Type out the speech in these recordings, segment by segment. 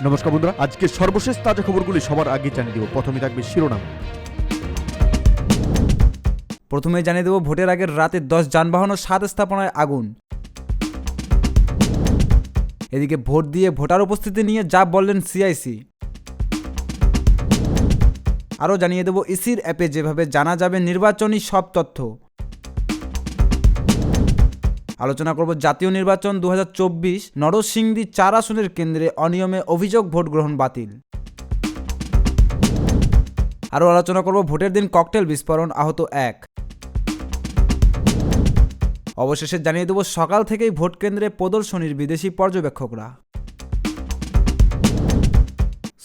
নমস্কার বন্ধুরা, আজকে সর্বশেষ তাজা খবরগুলি সবার আগে জানিয়ে দেব। প্রথমে থাকবে শিরোনাম। প্রথমে জানিয়ে দেব ভোটের আগের রাতে 10 যানবাহন ও 7 স্থাপনায় আগুন। এদিকে ভোট দিয়ে ভোটার উপস্থিতি নিয়ে যা বললেন সিআইসি। আরও জানিয়ে দেব ইসির অ্যাপে যেভাবে জানা যাবে নির্বাচনী সব তথ্য। আলোচনা করব জাতীয় নির্বাচন 2024 নরসিংদী 4 আসনের কেন্দ্রে অনিয়মে অভিযোগ, ভোট গ্রহণ বাতিল। আরও আলোচনা করব ভোটের দিন ককটেল বিস্ফোরণ, আহত 1। অবশেষে জানিয়ে দেব সকাল থেকেই ভোট কেন্দ্রে প্রদর্শনীর বিদেশি পর্যবেক্ষকরা।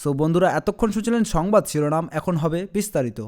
সো বন্ধুরা, এতক্ষণ শুনছিলেন সংবাদ শিরোনাম, এখন হবে বিস্তারিত।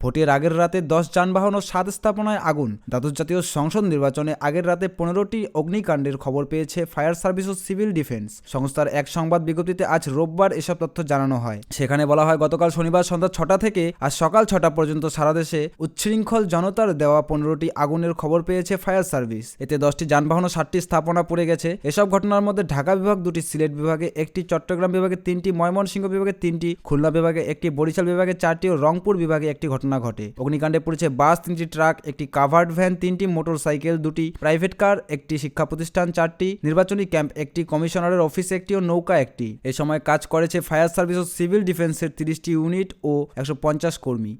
ভোটের আগের রাতে 10 যানবাহন ও 7 স্থাপনায় আগুন। দ্বাদশ জাতীয় সংসদ নির্বাচনে আগের রাতে 15টি অগ্নিকাণ্ডের খবর পেয়েছে ফায়ার সার্ভিস ও সিভিল ডিফেন্স সংস্থার এক সংবাদ বিজ্ঞপ্তিতে আজ রোববার এসব তথ্য জানানো হয়। সেখানে বলা হয়, গতকাল শনিবার সন্ধ্যা 6টা থেকে আজ সকাল 6টা পর্যন্ত সারা দেশে উচ্ছৃঙ্খল জনতার দেওয়া 15টি আগুনের খবর পেয়েছে ফায়ার সার্ভিস। এতে 10টি যানবাহন ও 7টি স্থাপনা পুড়ে গেছে। এসব ঘটনার মধ্যে ঢাকা বিভাগ 2টি, সিলেট বিভাগে 1টি, চট্টগ্রাম বিভাগে 3টি, ময়মনসিংহ বিভাগে 3টি, খুলনা বিভাগে 1টি, বরিশাল বিভাগে 4টি ও রংপুর বিভাগে 1টি ঘটনা ঘটে। অগ্নিকাণ্ডে পুড়েছে বাস 3টি, ট্রাক 1টি, কাভার্ড ভ্যান 3টি, মোটরসাইকেল 2টি, প্রাইভেট কার 1টি, শিক্ষা প্রতিষ্ঠান 4টি, নির্বাচনী ক্যাম্প 1টি, কমিশনারের অফিস 1টি ও নৌকা 1টি। এ সময় কাজ করেছে ফায়ার সার্ভিস ও সিভিল ডিফেন্সের 30টি ইউনিট ও 150 কর্মী।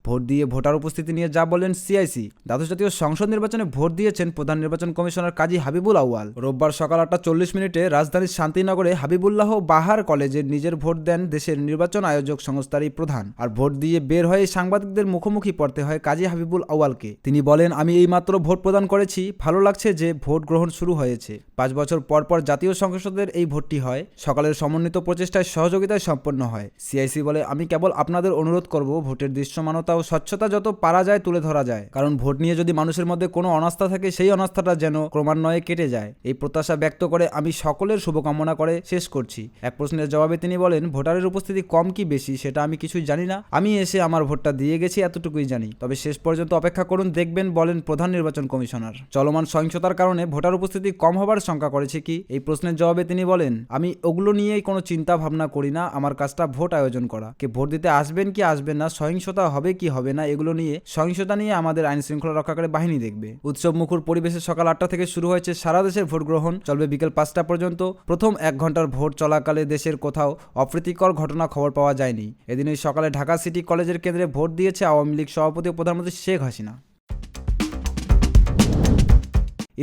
ভোট দিয়ে ভোটার উপস্থিতি নিয়ে যা বলেন সিআইসি। দ্বাদশ জাতীয় সংসদ নির্বাচনে ভোট দিয়েছেন প্রধান নির্বাচন কমিশনার কাজী হাবিবুল আউয়াল। রোববার সকাল 8:40 রাজধানীর শান্তিনগরে হাবিবুল্লাহ বাহার কলেজে নিজের ভোট দেন দেশের নির্বাচন আয়োজক সংস্থারই প্রধান। আর ভোট দিয়ে বের হয়ে সাংবাদিকদের মুখোমুখি পড়তে হয় কাজী হাবিবুল আউয়ালকে। তিনি বলেন, আমি এইমাত্র ভোট প্রদান করেছি, ভালো লাগছে যে ভোট গ্রহণ শুরু হয়েছে। 5 বছর পর পর জাতীয় সংসদের এই ভোটটি হয়। সকালের সমন্বিত প্রচেষ্টায় সহযোগিতায় সম্পন্ন হয়। সিআইসি বলে, আমি কেবল আপনাদের অনুরোধ করব ভোটের দৃশ্যমানতা ও স্বচ্ছতা যত পারা যায় তুলে ধরা যায়, কারণ ভোট নিয়ে যদি মানুষের মধ্যে কোনো অনাস্থা থাকে সেই অনাস্থাটা যেন ক্রমান্বয়ে কেটে যায়, এই প্রত্যাশা ব্যক্ত করে আমি সকলের শুভকামনা করে শেষ করছি। এক প্রশ্নের জবাবে তিনি বলেন, ভোটারের উপস্থিতি কম কি বেশি সেটা আমি কিছুই জানি না, আমি এসে আমার ভোটটা দিয়ে গেছি এতটুকুই জানি, তবে শেষ পর্যন্ত অপেক্ষা করুন, দেখবেন, বলেন প্রধান নির্বাচন কমিশনার। চলমান সহিংসতার কারণে ভোটার উপস্থিতি কম হবার শঙ্কা করেছে কি, এই প্রশ্নের জবাবে তিনি বলেন, আমি ওগুলো নিয়েই কোনো চিন্তা ভাবনা করি না, আমার কাজটা ভোট আয়োজন করা। কে ভোট দিতে আসবেন কি আসবেন না, সহিংসতা হবে কি হবে না, এগুলো নিয়ে সহিংসতা নিয়ে আমাদের আইন শৃঙ্খলা রক্ষাকারী বাহিনী দেখবে। উৎসব মুখর পরিবেশে সকাল 8টা থেকে শুরু হয়েছে সারা দেশের ভোট গ্রহণ, চলবে বিকেল 5টা পর্যন্ত। প্রথম 1 ঘন্টার ভোট চলাকালে দেশের কোথাও অপ্রীতিকর ঘটনা খবর পাওয়া যায়নি। এদিনই সকালে ঢাকা সিটি কলেজের কেন্দ্রে ভোট দিয়েছে আওয়ামী লীগ সভাপতি ও প্রধানমন্ত্রী শেখ হাসিনা।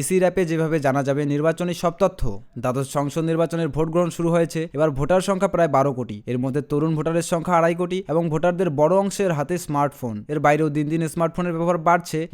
ইসির অ্যাপে যেভাবে জানা যাবে নির্বাচনী সব তথ্য। দ্বাদশ সংসদ নির্বাচনের ভোট গ্রহণ শুরু হয়েছে। এবার ভোটার সংখ্যা প্রায় 12 কোটি। এর মধ্যে তরুণ ভোটারের সংখ্যা 2.5 কোটি এবং ভোটারদের বড় অংশের হাতে স্মার্টফোন। এর বাইরেও দিন দিন স্মার্টফোনের ব্যবহার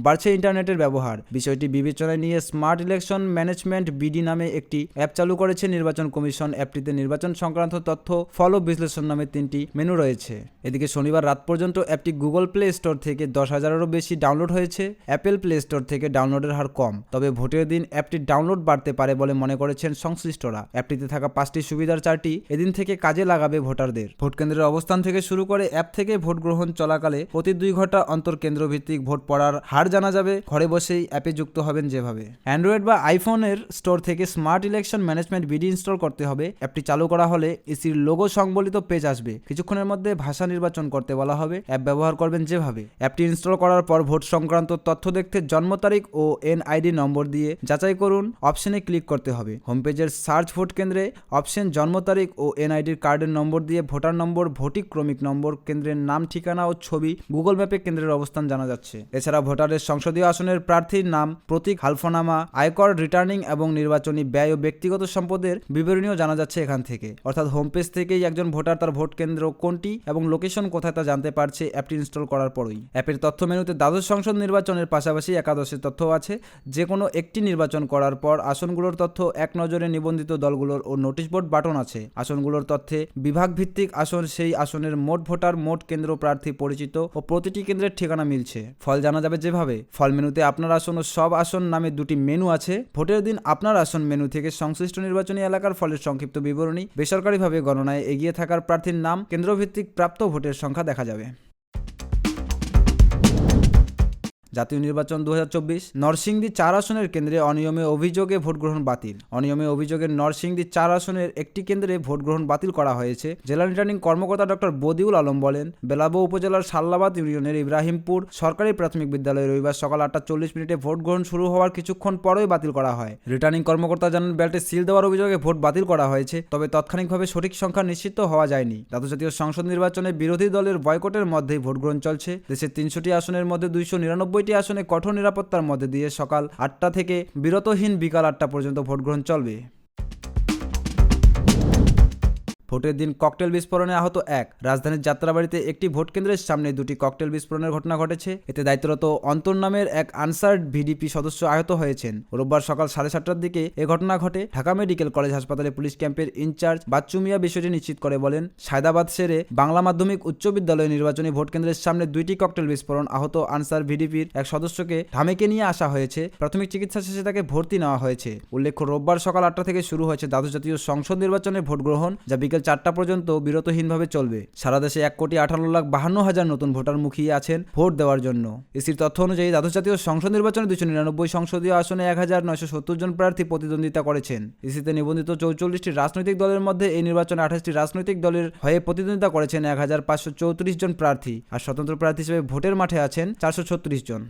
বাড়ছে ইন্টারনেটের ব্যবহার। বিষয়টি বিবেচনায় নিয়ে স্মার্ট ইলেকশন ম্যানেজমেন্ট বিডি নামে একটি অ্যাপ চালু করেছে নির্বাচন কমিশন। অ্যাপটিতে নির্বাচন সংক্রান্ত তথ্য, ফলো, বিশ্লেষণ নামে 3টি মেনু রয়েছে। এদিকে শনিবার রাত পর্যন্ত অ্যাপটি গুগল প্লে স্টোর থেকে 10,000-এরও বেশি ডাউনলোড হয়েছে। অ্যাপেল প্লে স্টোর থেকে ডাউনলোডের হার কম, তবে ভোটের দিন অ্যাপটির ডাউনলোড বাড়তে পারে বলে মনে করেছেন সংশ্লিষ্টরা। অ্যাপটিতে থাকা 5টি সুবিধার 4টি এদিন থেকে কাজে লাগাবে ভোটারদের। ভোট কেন্দ্রের অবস্থান থেকে শুরু করে অ্যাপ থেকে ভোট গ্রহণ চলাকালে প্রতি 2 ঘন্টা অন্তর কেন্দ্রভিত্তিক ভোট পড়ার হার জানা যাবে। ঘরে বসেই অ্যাপে যুক্ত হবেন যেভাবে। অ্যান্ড্রয়েড বা আইফোনের স্টোর থেকে smart election management BD install করতে হবে। অ্যাপটি চালু করা হলে ইসির লোগো সংবলিত পেজ আসবে। কিছুক্ষণের মধ্যে ভাষা নির্বাচন করতে বলা হবে। অ্যাপ ব্যবহার করবেন যেভাবে। অ্যাপটি ইনস্টল করার পর ভোট সংক্রান্ত তথ্য দেখতে জন্ম তারিখ ও এনআইডি নম্বর দিয়ে যাচাই করুন অপশনে ক্লিক করতে হবে। হোম পেজের সার্চ ভোট কেন্দ্রে অপশন জন্ম তারিখ ও এনআইডির কার্ডের নম্বর দিয়ে ভোটার নম্বর, ভোটিক ক্রমিক নম্বর, কেন্দ্রের নাম, ঠিকানা ও ছবি, গুগল ম্যাপে কেন্দ্রের অবস্থান জানা যাচ্ছে। এছাড়া ভোটারের সংসদীয় আসনের প্রার্থীর নাম, প্রতীক, হালফনামা, আয়কর রিটার্নিং এবং নির্বাচনী ব্যয় ও ব্যক্তিগত সম্পদের বিবরণীও জানা যাচ্ছে এখান থেকে। অর্থাৎ হোম পেজ থেকেই একজন ভোটার তার ভোট কেন্দ্র কোনটি এবং লোকেশন কোথায় তা জানতে পারছে অ্যাপটি ইনস্টল করার পরই। অ্যাপের তথ্য মেনুতে দ্বাদশ সংসদ নির্বাচনের পাশাপাশি একাদশের তথ্য আছে। যে কোনো একটি নির্বাচন করার পর আসনগুলোর তথ্য, এক নজরে নিবন্ধিত দলগুলোর ও নোটিশ বোর্ড বাটন আছে। আসনগুলোর তথ্যে বিভাগ ভিত্তিক আসন, সেই আসনের মোট ভোটার, মোট কেন্দ্র প্রার্থী পরিচিত ও প্রতিটি কেন্দ্রের ঠিকানা মিলছে। ফল জানা যাবে যেভাবে। ফল মেনুতে আপনার আসন ও সব আসন নামে 2টি মেনু আছে। ভোটের দিন আপনার আসন মেনু থেকে সংশ্লিষ্ট নির্বাচনী এলাকার ফলের সংক্ষিপ্ত বিবরণী, বেসরকারিভাবে গণনায় এগিয়ে থাকার প্রার্থীর নাম, কেন্দ্রভিত্তিক প্রাপ্ত ভোটের সংখ্যা দেখা যাবে। জাতীয় নির্বাচন 2024। নরসিংদী 4 আসনের কেন্দ্রে অনিয়মে অভিযোগে ভোট গ্রহণ বাতিল। অনিয়মে অভিযোগে নরসিংদী 4 আসনের একটি কেন্দ্রে ভোট গ্রহণ বাতিল করা হয়েছে। জেলা রিটার্নিং কর্মকর্তা ডক্টর বদিউল আলম বলেন, বেলাবো উপজেলার সাল্লাবাদ ইউনিয়নের ইব্রাহিমপুর সরকারি প্রাথমিক বিদ্যালয়ে রবিবার সকাল 8:40 ভোট গ্রহণ শুরু হওয়ার কিছুক্ষণ পরেই বাতিল করা হয়। রিটার্নিং কর্মকর্তা জানান, ব্যালটে সিল দেওয়ার অভিযোগে ভোট বাতিল করা হয়েছে, তবে তাৎক্ষণিকভাবে সঠিক সংখ্যা নিশ্চিত হওয়া যায়নি। দ্বাদশ জাতীয় সংসদ নির্বাচনে বিরোধী দলের বয়কটের মধ্যেই ভোট গ্রহণ চলছে। দেশের 300টি আসনের মধ্যে 299টি আসনে কঠোর নিরাপত্তার মধ্যে দিয়ে সকাল 8টা থেকে বিরতহীন বিকাল 8টা পর্যন্ত ভোট গ্রহণ চলবে। ভোটের দিন ককটেল বিস্ফোরণে আহত 1। রাজধানীর যাত্রাবাড়িতে একটি ভোট কেন্দ্রের সামনে 2টি ককটেল বিস্ফোরণের ঘটনা ঘটেছে। এতে দায়িত্বরত অন্তর নামের এক আনসার্ড ভিডিপি সদস্য আহত হয়েছেন। রোববার সকাল 7:30টার দিকে এ ঘটনা ঘটে। ঢাকা মেডিকেল কলেজ হাসপাতালে পুলিশ ক্যাম্পের ইনচার্জ বাচ্চু মিয়া বিষয়টি নিশ্চিত করে বলেন, সায়দাবাদ শেরে বাংলা মাধ্যমিক উচ্চ বিদ্যালয় নির্বাচনী ভোট কেন্দ্রের সামনে 2টি ককটেল বিস্ফোরণ আহত আনসার ভিডিপির এক সদস্যকে ঢামেকে নিয়ে আসা হয়েছে। প্রাথমিক চিকিৎসা শেষে তাকে ভর্তি নেওয়া হয়েছে। উল্লেখ্য, রোববার সকাল 8টা থেকে শুরু হয়েছে দ্বাদশ জাতীয় সংসদ নির্বাচনের ভোট গ্রহণ, যা বিকেল 4টা পর্যন্ত বিরতহীনভাবে চলবে। সারা দেশে 1,18,52,000 নতুন ভোটার মুখিয়ে আছেন ভোট দেওয়ার জন্য। ইসির তথ্য অনুযায়ী দ্বাদশ জাতীয় সংসদ নির্বাচনে 299 সংসদীয় আসনে 1970 জন প্রার্থী প্রতিদ্বন্দ্বিতা করেছেন। ইসিতে নিবন্ধিত 44টি রাজনৈতিক দলের মধ্যে এই নির্বাচনে 28টি রাজনৈতিক দলের হয়ে প্রতিদ্বন্দ্বিতা করেছেন 1534 জন প্রার্থী, আর স্বতন্ত্র প্রার্থী হিসেবে ভোটের মাঠে আছেন 436 জন।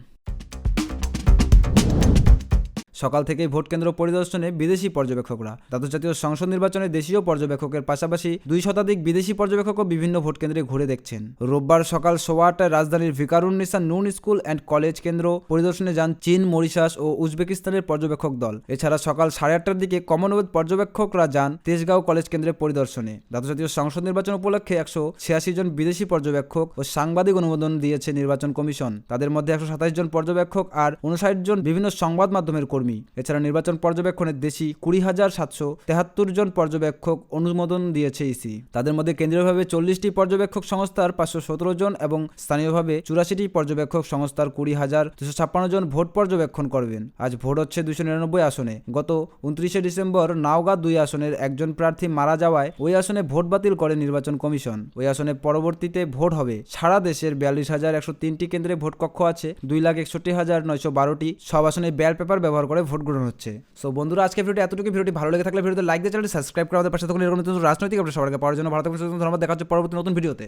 সকাল থেকেই ভোট কেন্দ্র পরিদর্শনে বিদেশি পর্যবেক্ষকরা। দ্বাদশ জাতীয় সংসদ নির্বাচনে দেশীয় পর্যবেক্ষকের পাশাপাশি 2 শতাধিক বিদেশি পর্যবেক্ষকও বিভিন্ন ভোট কেন্দ্রে ঘুরে দেখছেন। রোববার সকাল 8:15টায় রাজধানীর ভিকারুন্নিসা নুন স্কুল অ্যান্ড কলেজ কেন্দ্র পরিদর্শনে যান চীন, মরিশাস ও উজবেকিস্তানের পর্যবেক্ষক দল। এছাড়া সকাল 8:30টার দিকে কমনওয়েলথ পর্যবেক্ষকরা যান তেজগাঁও কলেজ কেন্দ্রে পরিদর্শনে। দ্বাদশ জাতীয় সংসদ নির্বাচন উপলক্ষে 186 জন বিদেশি পর্যবেক্ষক ও সাংবাদিক অনুমোদন দিয়েছে নির্বাচন কমিশন। তাদের মধ্যে 127 জন পর্যবেক্ষক আর 59 জন বিভিন্ন সংবাদ মাধ্যমের কর্মী। এছাড়া নির্বাচন পর্যবেক্ষণে দেশি 20,773 জন পর্যবেক্ষক অনুমোদন দিয়েছে ইসি। তাদের মধ্যে কেন্দ্রীয়ভাবে 40টি পর্যবেক্ষক সংস্থার 517 জন এবং স্থানীয়ভাবে 84টি পর্যবেক্ষক সংস্থার 20,256 জন ভোট পর্যবেক্ষণ করবেন। আজ ভোট হচ্ছে 299 আসনে। গত 29শে ডিসেম্বর নওগাঁ 2 আসনের একজন প্রার্থী মারা যাওয়ায় ওই আসনে ভোট বাতিল করে নির্বাচন কমিশন। ওই আসনে পরবর্তীতে ভোট হবে। সারা দেশের 42,103টি কেন্দ্রে ভোট কক্ষ আছে। 2,61,912টি। সব আসনে ব্যালট পেপার ব্যবহার করে ভোট গ্রহণ হচ্ছে। সো বন্ধুরা, আজকে ভিডিওটি এতটুকু। ভিডিওটি ভালো লেগে থাকলে ভিডিওতে লাইক দিয়ে চ্যানেলটি সাবস্ক্রাইব করে আমাদের পাশে থাকুন। এরকম নতুন রাজনৈতিক আপডেট সবার আগে পাওয়ার জন্য। ভালো থাকুন, ধন্যবাদ। দেখা হচ্ছে পরবর্তী নতুন ভিডিওতে।